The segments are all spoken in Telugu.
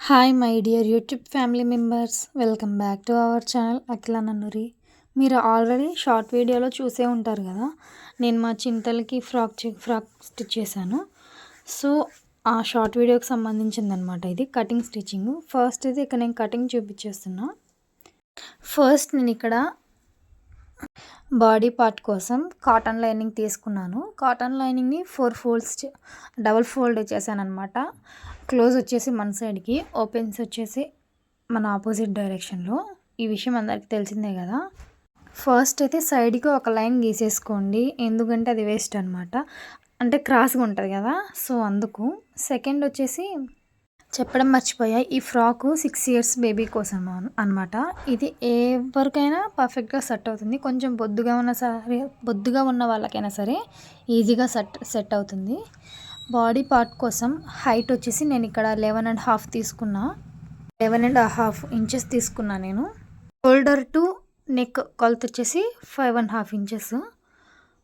Hi my dear YouTube family members, welcome back to our channel Akhila Nannuri. మీరు ఆల్రెడీ షార్ట్ వీడియోలో చూసే ఉంటారు కదా, నేను మా చింతలకి ఫ్రాక్ స్టిచ్ చేశాను. సో ఆ షార్ట్ వీడియోకి సంబంధించిందనమాట ఇది కటింగ్ స్టిచ్చింగ్. ఫస్ట్ అయితే ఇక్కడ నేను కటింగ్ చూపించేస్తున్నా. ఫస్ట్ నేను ఇక్కడ బాడీ పార్ట్ కోసం కాటన్ లైనింగ్ తీసుకున్నాను. కాటన్ లైనింగ్ని 4 ఫోల్డ్స్ డబల్ ఫోల్డ్ చేశాను అనమాట. క్లోజ్ వచ్చేసి మన సైడ్కి, ఓపెన్స్ వచ్చేసి మన ఆపోజిట్ డైరెక్షన్లో. ఈ విషయం అందరికీ తెలిసిందే కదా. ఫస్ట్ అయితే సైడ్కి ఒక లైన్ గీసేసుకోండి, ఎందుకంటే అది వేస్ట్ అనమాట, అంటే క్రాస్గా ఉంటుంది కదా, సో అందుకు. సెకండ్ వచ్చేసి చెప్పడం మర్చిపోయా, ఈ ఫ్రాకు 6 ఇయర్స్ బేబీ కోసం అనమాట. ఇది ఎవరికైనా పర్ఫెక్ట్గా సెట్ అవుతుంది. కొంచెం బొద్దుగా ఉన్న వాళ్ళకైనా సరే ఈజీగా సెట్ అవుతుంది. బాడీ పార్ట్ కోసం హైట్ వచ్చేసి నేను ఇక్కడ 11.5 తీసుకున్నా. 11.5 ఇంచెస్ తీసుకున్నా నేను. షోల్డర్ టు నెక్ కొలత వచ్చేసి 5.5 ఇంచెస్.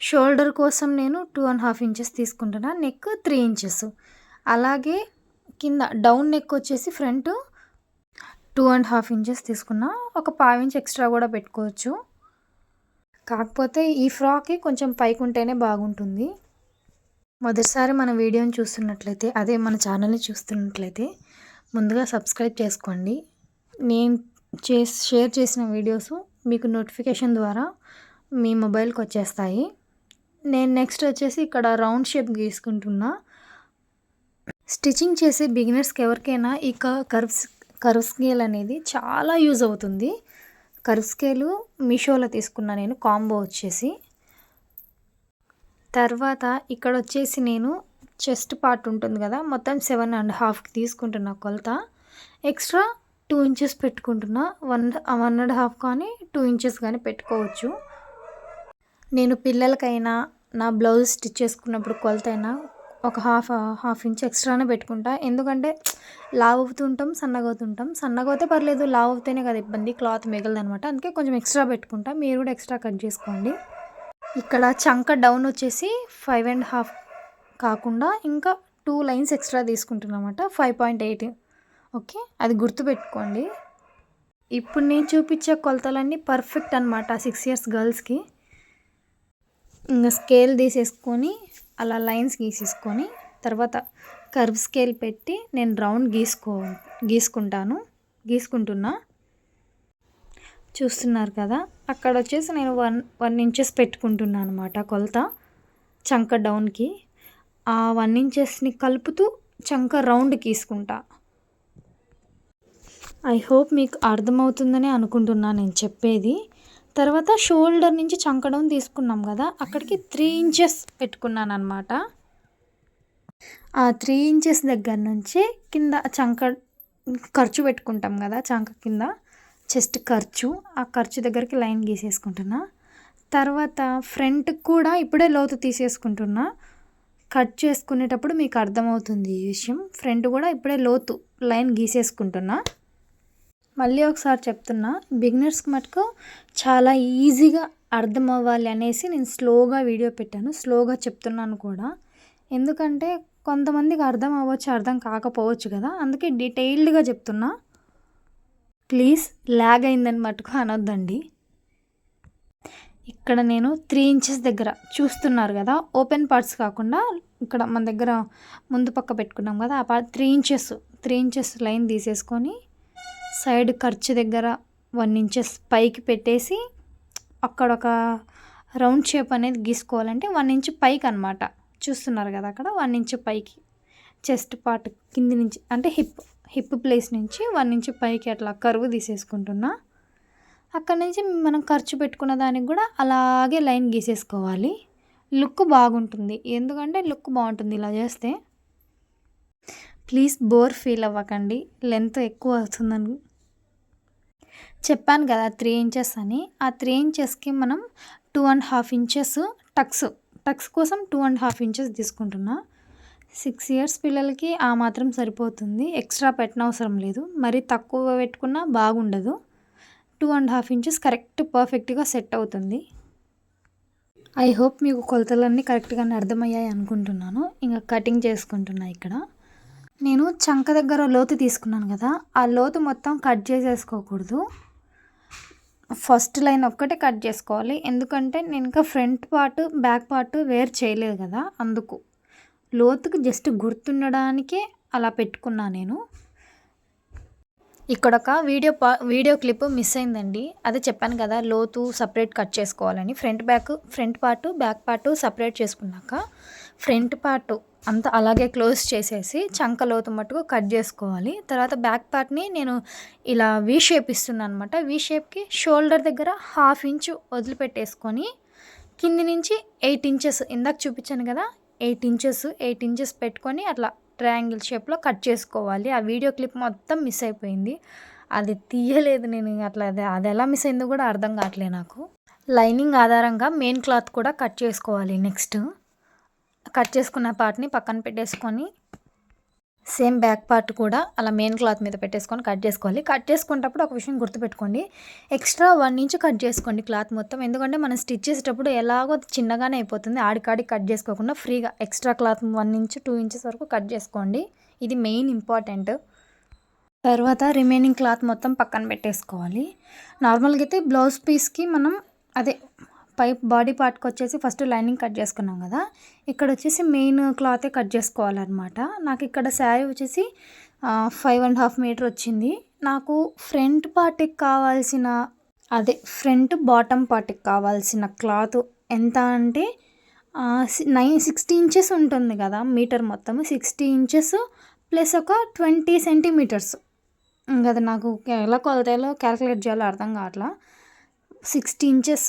షోల్డర్ కోసం నేను 2.5 ఇంచెస్ తీసుకుంటున్నా, నెక్ 3 ఇంచెస్. అలాగే కింద డౌన్ నెక్ వచ్చేసి ఫ్రంట్ 2.5 ఇంచెస్ తీసుకున్నా. ఒక 1/2 ఇంచ్ ఎక్స్ట్రా కూడా పెట్టుకోవచ్చు, కాకపోతే ఈ ఫ్రాక్కి కొంచెం పైకి ఉంటేనే బాగుంటుంది. మొదటిసారి మన వీడియోని చూస్తున్నట్లయితే, అదే మన ఛానల్ని చూస్తున్నట్లయితే ముందుగా సబ్స్క్రైబ్ చేసుకోండి. నేను షేర్ చేసిన వీడియోస్ మీకు నోటిఫికేషన్ ద్వారా మీ మొబైల్కి వచ్చేస్తాయి. నేను నెక్స్ట్ వచ్చేసి ఇక్కడ రౌండ్ షేప్ గీసుకుంటున్నా. స్టిచ్చింగ్ చేసే బిగినర్స్కి ఎవరికైనా ఈ కర్వ్ స్కేల్ అనేది చాలా యూజ్ అవుతుంది. కర్వ్ స్కేలు మీషోలో తీసుకున్నా నేను, కాంబో వచ్చేసి. తర్వాత ఇక్కడ వచ్చేసి నేను చెస్ట్ పార్ట్ ఉంటుంది కదా, మొత్తం 7.5కి తీసుకుంటున్నా కొలత. ఎక్స్ట్రా 2 ఇంచెస్ పెట్టుకుంటున్నా. 1.5 కానీ 2 ఇంచెస్ కానీ పెట్టుకోవచ్చు. నేను పిల్లలకైనా నా బ్లౌజ్ స్టిచ్ చేసుకున్నప్పుడు కొలత అయినా ఒక హాఫ్ ఇంచ్ ఎక్స్ట్రానే పెట్టుకుంటా, ఎందుకంటే లావ్ అవుతుంటాం, సన్నగా అవుతుంటాం. సన్నగా అయితే పర్లేదు, లావ్ అవుతేనే కదా ఇబ్బంది, క్లాత్ మిగలదు అనమాట. అందుకే కొంచెం ఎక్స్ట్రా పెట్టుకుంటా, మీరు కూడా ఎక్స్ట్రా కట్ చేసుకోండి. ఇక్కడ చంక డౌన్ వచ్చేసి 5.5 కాకుండా ఇంకా 2 లైన్స్ ఎక్స్ట్రా తీసుకుంటున్నమాట, 5.8. ఓకే, అది గుర్తుపెట్టుకోండి. ఇప్పుడు నేను చూపించే కొలతలన్నీ పర్ఫెక్ట్ అనమాట 6 ఇయర్స్ గర్ల్స్కి. ఇంకా స్కేల్ తీసేసుకొని అలా లైన్స్ గీసేసుకొని తర్వాత కర్వ్ స్కేల్ పెట్టి నేను రౌండ్ గీసుకుంటున్నా. చూస్తున్నారు కదా, అక్కడ వచ్చేసి నేను 1 ఇంచెస్ పెట్టుకుంటున్నాను అనమాట కొలత చంక డౌన్కి. ఆ 1 ఇంచెస్ని కలుపుతూ చంక రౌండ్ గీసుకుంటా. ఐ హోప్ మీకు అర్థమవుతుందని అనుకుంటున్నా నేను చెప్పేది. తర్వాత షోల్డర్ నుంచి చంక డౌన్ తీసుకున్నాం కదా, అక్కడికి 3 ఇంచెస్ పెట్టుకున్నాను అనమాట. ఆ 3 ఇంచెస్ దగ్గర నుంచి కింద చంక ఖర్చు పెట్టుకుంటాం కదా, చంక కింద చెస్ట్ ఖర్చు, ఆ ఖర్చు దగ్గరికి లైన్ గీసేసుకుంటున్నా. తర్వాత ఫ్రంట్కి కూడా ఇప్పుడే లోతు తీసేసుకుంటున్నా. కట్ చేసుకునేటప్పుడు మీకు అర్థమవుతుంది ఈ విషయం. ఫ్రంట్ కూడా ఇప్పుడే లోతు లైన్ గీసేసుకుంటున్నా. మళ్ళీ ఒకసారి చెప్తున్నా, బిగినర్స్కి మటుకు చాలా ఈజీగా అర్థం అవ్వాలి అనేసి నేను స్లోగా వీడియో పెట్టాను, స్లోగా చెప్తున్నాను కూడా. ఎందుకంటే కొంతమందికి అర్థం అవ్వచ్చు, అర్థం కాకపోవచ్చు కదా, అందుకే డీటెయిల్డ్గా చెప్తున్నా. ప్లీజ్ ల్యాగ్ అయిందని మటుకు అనొద్దండి. ఇక్కడ నేను 3 ఇంచెస్ దగ్గర చూస్తున్నారు కదా, ఓపెన్ పార్ట్స్ కాకుండా ఇక్కడ మన దగ్గర ముందు పక్క పెట్టుకున్నాం కదా, ఆ పార్ట్ 3 ఇంచెస్ లైన్ తీసేసుకొని సైడ్ ఖర్చు దగ్గర 1 ఇంచెస్ పైకి పెట్టేసి అక్కడ ఒక రౌండ్ షేప్ అనేది గీసుకోవాలంటే 1 ఇంచ్ పైకి అనమాట. చూస్తున్నారు కదా, అక్కడ 1 ఇంచ్ పైకి చెస్ట్ పార్ట్ కింది నుంచి, అంటే హిప్ ప్లేస్ నుంచి 1 ఇంచ్ పైకి అట్లా కర్వ్ తీసేసుకుంటున్నా. అక్కడ నుంచి మనం ఖర్చు పెట్టుకున్న దానికి కూడా అలాగే లైన్ గీసేసుకోవాలి. లుక్ బాగుంటుంది, ఎందుకంటే లుక్ బాగుంటుంది ఇలా చేస్తే. ప్లీజ్ బోర్ ఫీల్ అవ్వకండి, లెంత్ ఎక్కువ అవుతుందని చెప్పాను కదా 3 ఇంచెస్ అని. ఆ 3 ఇంచెస్కి మనం 2.5 ఇంచెస్ టక్స్ కోసం 2.5 ఇంచెస్ తీసుకుంటున్నా. 6 ఇయర్స్ పిల్లలకి ఆ మాత్రం సరిపోతుంది, ఎక్స్ట్రా పెట్టనవసరం లేదు. మరి తక్కువ పెట్టుకున్నా బాగుండదు. 2.5 ఇంచెస్ కరెక్ట్ పర్ఫెక్ట్గా సెట్ అవుతుంది. ఐ హోప్ మీకు కొలతలన్నీ కరెక్ట్గానే అర్థమయ్యాయి అనుకుంటున్నాను. ఇంకా కటింగ్ చేసుకుంటున్నా. ఇక్కడ నేను చంక దగ్గర లోతు తీసుకున్నాను కదా, ఆ లోతు మొత్తం కట్ చేసేసుకోకూడదు. ఫస్ట్ లైన్ ఒక్కటే కట్ చేసుకోవాలి. ఎందుకంటే నేను ఇంకా front part back part wear చేయలేదు కదా, అందుకు లోతుకి జస్ట్ గుర్తుండడానికే అలా పెట్టుకున్నా నేను. ఇక్కడ ఒక వీడియో క్లిప్ మిస్ అయిందండి. అదే చెప్పాను కదా, లోతు సపరేట్ కట్ చేసుకోవాలని. Front part back part separate చేసుకున్నాక ఫ్రంట్ పార్ట్ అంతా అలాగే క్లోజ్ చేసేసి చంక లోతు మట్టుకు కట్ చేసుకోవాలి. తర్వాత బ్యాక్ పార్ట్ని నేను ఇలా వీ షేప్ ఇస్తున్నాను అనమాట. వీ షేప్కి షోల్డర్ దగ్గర 1/2 ఇంచు వదిలిపెట్టేసుకొని కింది నుంచి 8 ఇంచెస్ ఇందాక చూపించాను కదా, 8 ఇంచెస్ పెట్టుకొని అట్లా ట్రయాంగిల్ షేప్లో కట్ చేసుకోవాలి. ఆ వీడియో క్లిప్ మొత్తం మిస్ అయిపోయింది. అది తీయలేదు నేను. అట్లా అది ఎలా మిస్ అయిందో కూడా అర్థం కావట్లేదు నాకు. లైనింగ్ ఆధారంగా మెయిన్ క్లాత్ కూడా కట్ చేసుకోవాలి. నెక్స్ట్ కట్ చేసుకున్న పార్ట్ని పక్కన పెట్టేసుకొని సేమ్ బ్యాక్ పార్ట్ కూడా అలా మెయిన్ క్లాత్ మీద పెట్టేసుకొని కట్ చేసుకోవాలి. కట్ చేసుకునేటప్పుడు ఒక విషయం గుర్తుపెట్టుకోండి, ఎక్స్ట్రా 1 ఇంచ్ కట్ చేసుకోండి క్లాత్ మొత్తం. ఎందుకంటే మనం స్టిచ్ చేసేటప్పుడు ఎలాగో చిన్నగానే అయిపోతుంది. ఆడికాడికి కట్ చేసుకోకుండా ఫ్రీగా ఎక్స్ట్రా క్లాత్ 1 ఇంచ్ 2 ఇంచెస్ వరకు కట్ చేసుకోండి. ఇది మెయిన్ ఇంపార్టెంట్. తర్వాత రిమైనింగ్ క్లాత్ మొత్తం పక్కన పెట్టేసుకోవాలి. నార్మల్గా అయితే బ్లౌజ్ పీస్కి మనం అదే బాడీ పార్ట్కి వచ్చేసి ఫస్ట్ లైనింగ్ కట్ చేసుకున్నాం కదా, ఇక్కడ వచ్చేసి మెయిన్ క్లాతే కట్ చేసుకోవాలన్నమాట. నాకు ఇక్కడ శారీ వచ్చేసి 5.5 మీటర్ వచ్చింది. నాకు ఫ్రంట్ పార్ట్కి కావాల్సిన ఫ్రంట్ బాటమ్ పార్ట్కి కావాల్సిన క్లాత్ ఎంత అంటే 60 ఇంచెస్ ఉంటుంది కదా మీటర్ మొత్తం. 60 ఇంచెస్ ప్లస్ ఒక 20 సెంటీమీటర్స్. అది నాకు ఎలా కొలతలో క్యాలిక్యులేట్ చేయాలో అర్థం కావట్లా. 60 ఇంచెస్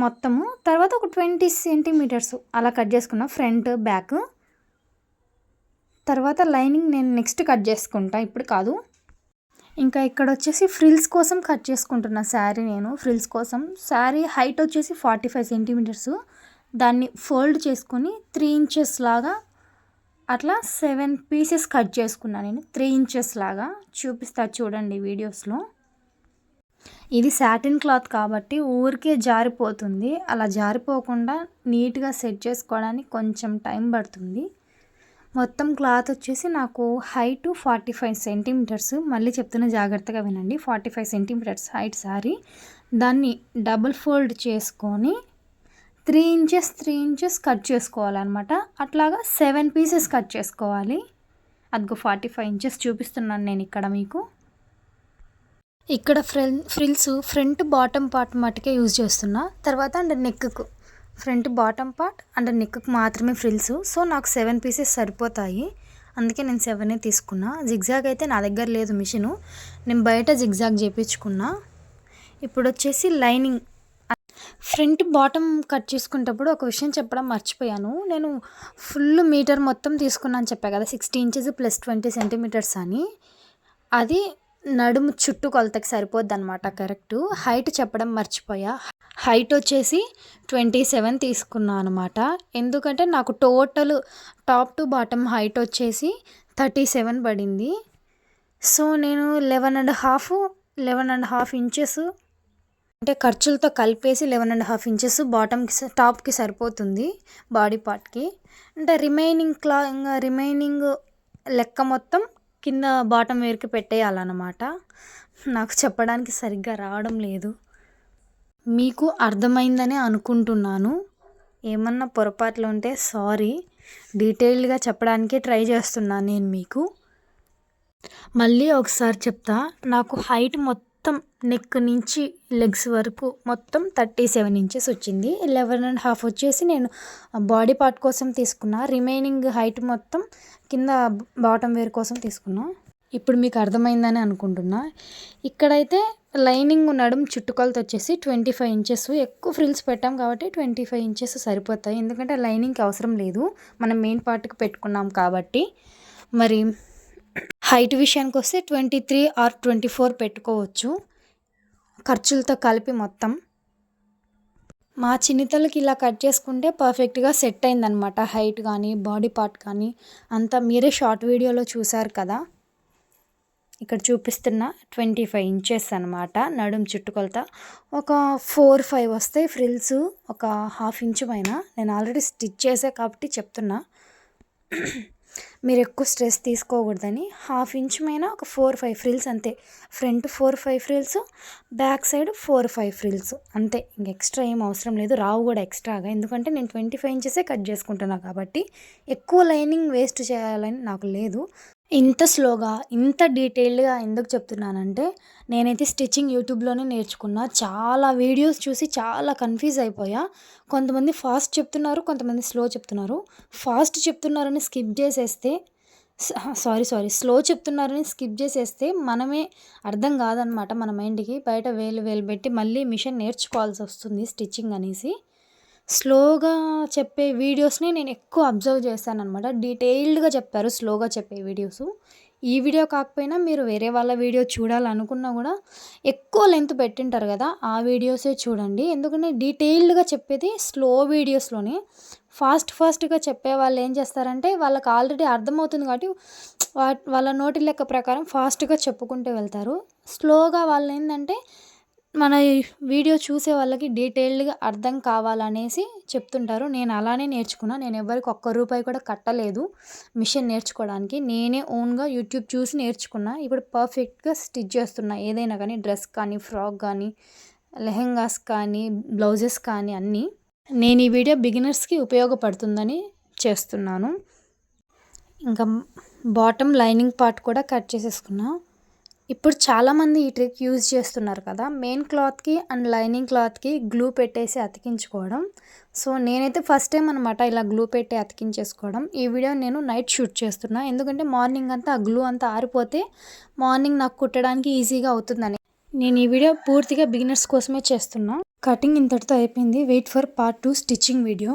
మొత్తము, తర్వాత ఒక 20 సెంటీమీటర్స్ అలా కట్ చేసుకున్నా ఫ్రంట్ బ్యాక్. తర్వాత లైనింగ్ నేను నెక్స్ట్ కట్ చేసుకుంటా, ఇప్పుడు కాదు. ఇంకా ఇక్కడ వచ్చేసి ఫ్రిల్స్ కోసం కట్ చేసుకుంటున్నా శారీ. నేను ఫ్రిల్స్ కోసం శారీ హైట్ వచ్చేసి 45 సెంటీమీటర్స్. దాన్ని ఫోల్డ్ చేసుకొని 3 ఇంచెస్ లాగా అట్లా 7 పీసెస్ కట్ చేసుకున్నా నేను. 3 ఇంచెస్ లాగా చూపిస్తా చూడండి వీడియోస్లో. ఇది సాటిన్ క్లాత్ కాబట్టి ఊరికే జారిపోతుంది. అలా జారిపోకుండా నీట్గా సెట్ చేసుకోవడానికి కొంచెం టైం పడుతుంది. మొత్తం క్లాత్ వచ్చేసి నాకు హైట్ 45 సెంటీమీటర్స్. మళ్ళీ చెప్తున్న జాగ్రత్తగా వినండి, 45 సెంటీమీటర్స్ హైట్ శారీ. దాన్ని డబుల్ ఫోల్డ్ చేసుకొని 3 ఇంచెస్ కట్ చేసుకోవాలన్నమాట. అట్లాగా 7 పీసెస్ కట్ చేసుకోవాలి. అదిగో 45 ఇంచెస్ చూపిస్తున్నాను నేను ఇక్కడ మీకు. ఇక్కడ ఫ్రిల్స్ ఫ్రంట్ బాటమ్ పార్ట్ మట్టుకే యూజ్ చేస్తున్నా. తర్వాత and neck front bottom part and neck మాత్రమే ఫ్రిల్స్. సో నాకు 7 పీసెస్ సరిపోతాయి, అందుకే నేను 7 తీసుకున్నా. జిగ్జాగ్ అయితే నా దగ్గర లేదు మిషను, నేను బయట జిగ్జాగ్ చేయించుకున్నా. ఇప్పుడు వచ్చేసి లైనింగ్ ఫ్రంట్ బాటమ్ కట్ చేసుకునేటప్పుడు ఒక విషయం చెప్పడం మర్చిపోయాను. నేను ఫుల్ మీటర్ మొత్తం తీసుకున్నాను చెప్పా కదా, 60 ఇంచెస్ ప్లస్ 20 సెంటీమీటర్స్ అని. అది నడుము చుట్టూ కొలతకి సరిపోద్ది అనమాట. కరెక్ట్ హైట్ చెప్పడం మర్చిపోయా. హైట్ వచ్చేసి 27 తీసుకున్నా అనమాట. ఎందుకంటే నాకు total top to bottom height వచ్చేసి 37 పడింది. సో నేను 11.5 ఇంచెస్ అంటే ఖర్చులతో కలిపేసి 11.5 ఇంచెస్ బాటమ్కి టాప్కి సరిపోతుంది బాడీ పార్ట్కి. అంటే రిమైనింగ్ లెక్క మొత్తం కింద బాటమ్ వేర్కి పెట్టేయాలన్నమాట. నాకు చెప్పడానికి సరిగ్గా రావడం లేదు. మీకు అర్థమైందని అనుకుంటున్నాను. ఏమన్నా పొరపాట్లు ఉంటే సారీ. డీటెయిల్డ్గా చెప్పడానికే ట్రై చేస్తున్నాను నేను మీకు. మళ్ళీ ఒకసారి చెప్తా. నాకు హైట్ మొత్తం నెక్ నుంచి లెగ్స్ వరకు మొత్తం 37 ఇంచెస్ వచ్చింది. 11.5 వచ్చేసి నేను బాడీ పార్ట్ కోసం తీసుకున్నా. రిమైనింగ్ హైట్ మొత్తం కింద బాటమ్ వేర్ కోసం తీసుకున్నా. ఇప్పుడు మీకు అర్థమైందని అనుకుంటున్నా. ఇక్కడైతే లైనింగ్ నడుము చుట్టుకొలత వచ్చేసి 25 ఇంచెస్. ఎక్కువ ఫ్రిల్స్ పెట్టాం కాబట్టి 25 ఇంచెస్ సరిపోతాయి. ఎందుకంటే లైనింగ్కి అవసరం లేదు, మనం మెయిన్ పార్ట్కి పెట్టుకున్నాం కాబట్టి. మరి హైట్ విషయానికి వస్తే 23 ఆర్ 24 పెట్టుకోవచ్చు ఖర్చులతో కలిపి మొత్తం. మా చిన్నితలకి ఇలా కట్ చేసుకుంటే పర్ఫెక్ట్గా సెట్ అయిందనమాట. హైట్ కానీ బాడీ పార్ట్ కానీ అంతా మీరే షార్ట్ వీడియోలో చూసారు కదా. ఇక్కడ చూపిస్తున్న 25 ఇంచెస్ అనమాట నడుం చుట్టుకొలత. ఒక 4-5 వస్తాయి ఫ్రిల్స్, ఒక 1/2 ఇంచు పైన. నేను ఆల్రెడీ స్టిచ్ చేసా కాబట్టి చెప్తున్నా. మీరు ఎక్కువ స్ట్రెస్ తీసుకోకూడదని 1/2 ఇంచ్ పైన ఒక 4-5 ఫ్రిల్స్ అంతే. Front 4-5 frills, back side 4-5 frills అంతే. ఇంక ఎక్స్ట్రా ఏం అవసరం లేదు, రావు కూడా ఎక్స్ట్రాగా. ఎందుకంటే నేను 25 ఇంచెసే కట్ చేసుకుంటున్నా కాబట్టి ఎక్కువ లైనింగ్ వేస్ట్ చేయాలని నాకు లేదు. ఇంత స్లోగా, ఇంత డీటెయిల్డ్‌గా ఎందుకు చెప్తున్నానంటే, నేనైతే స్టిచ్చింగ్ యూట్యూబ్‌లోనే నేర్చుకున్నా. చాలా వీడియోస్ చూసి చాలా కన్‌ఫ్యూజ్ అయిపోయా. కొంతమంది ఫాస్ట్ చెప్తున్నారు, కొంతమంది స్లో చెప్తున్నారు. ఫాస్ట్ చెప్తున్నారని స్కిప్ చేసేస్తే స్లో చెప్తున్నారని స్కిప్ చేసేస్తే మనమే అర్థం కాదనమాట మన మైండ్‌కి. బయట వేలు వేలు పెట్టి మళ్ళీ మిషన్ నేర్చుకోవాల్సొస్తుంది స్టిచ్చింగ్ అనేసి. స్లోగా చెప్పే వీడియోస్‌ని నేను ఎక్కువ అబ్జర్వ్ చేశాననమాట. డీటెయిల్డ్‌గా చెప్తారు స్లోగా చెప్పే వీడియోసు. ఈ వీడియో కాకపోయినా మీరు వేరే వాళ్ళ వీడియో చూడాలనుకున్నా గూడా ఎక్కువ లెంత్ పెట్టింటారు గదా! ఆ వీడియోసే చూడండి. ఎందుకంటే డీటెయిల్డ్‌గా చెప్పేది స్లో వీడియోస్‌లోనే. ఫాస్ట్‌గా చెప్పేవాళ్ళు ఏం చేస్తారంటే వాళ్ళకి ఆల్రెడీ అర్థమవుతుంది కాబట్టి వాళ్ళ నోటి లెక్క ప్రకారం ఫాస్ట్‌గా చెప్పుకుంటూ వెళ్తారు. స్లోగా వాళ్ళేందంటే మన ఈ వీడియో చూసే వాళ్ళకి డీటెయిల్డ్‌గా అర్థం కావాలనేసి చెప్తుంటారు. నేను అలానే నేర్చుకున్నా. నేను ఎవ్వరికి ఒక్క రూపాయి కూడా కట్టలేదు మిషన్ నేర్చుకోవడానికి. నేనే ఓన్‌గా యూట్యూబ్ చూసి నేర్చుకున్నా. ఇప్పుడు పర్ఫెక్ట్‌గా స్టిచ్ చేస్తున్నా. ఏదైనా కానీ డ్రెస్ కానీ, ఫ్రాక్ కానీ, లెహెంగాస్ కానీ, బ్లౌజెస్ కానీ అన్నీ. నేను ఈ వీడియో బిగినర్స్‌కి ఉపయోగపడుతుందని చేస్తున్నాను. ఇంకా బాటమ్ లైనింగ్ పార్ట్ కూడా కట్ చేసేసుకున్నా. ఇప్పుడు చాలామంది ఈ ట్రిక్ యూజ్ చేస్తున్నారు కదా! మెయిన్ క్లాత్‌కి అండ్ లైనింగ్ క్లాత్‌కి గ్లూ పెట్టేసి అతికించుకోవడం. సో, నేనైతే ఫస్ట్ టైం అనమాట ఇలా గ్లూ పెట్టి అతికించేసుకోవడం. ఈ వీడియో నేను నైట్ షూట్ చేస్తున్నా. ఎందుకంటే మార్నింగ్ అంతా ఆ గ్లూ అంతా ఆరిపోతే మార్నింగ్ నాకు కుట్టడానికి ఈజీగా అవుతుందని. నేను ఈ వీడియో పూర్తిగా బిగినర్స్ కోసమే చేస్తున్నా. కటింగ్ ఇంతటితో అయిపోయింది. Wait for part 2 stitching video.